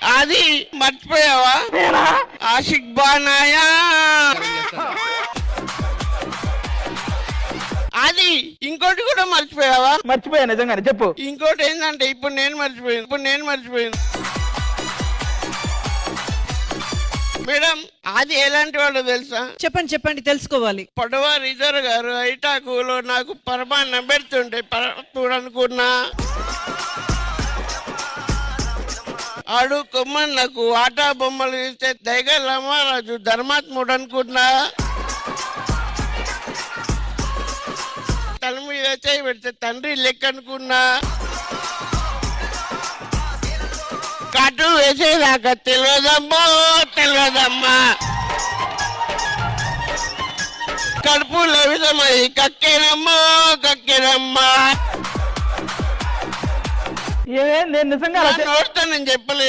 అది మర్చిపోయావా? ఆషిక్ బానాయా అది. ఇంకోటి కూడా మర్చిపోయావా? మర్చిపోయా నిజంగానే, చెప్పు. ఇంకోటి ఏంటంటే ఇప్పుడు నేను మర్చిపోయాను. మేడం అది ఎలాంటి వాడు తెలుసా? చెప్పండి తెలుసుకోవాలి. పొడవ రిజర్వ్ గారు ఐటాకులో నాకు పరమాన్నం పెడుతుంటే చూడనుకున్నా. ఆడు కొమ్మన్నకు ఆటా బొమ్మలు ఇస్తే దైగల్ రామరాజు ధర్మాత్ముడు అనుకున్నా. తల మీద చేయి పెడితే తండ్రి లెక్క అనుకున్నా. కాటు వేసేదాకా తెలియదమ్మా. కడుపులో విధమై కక్కేనమ్మా. నేను నిజంగా నోడతానని చెప్పలేదు.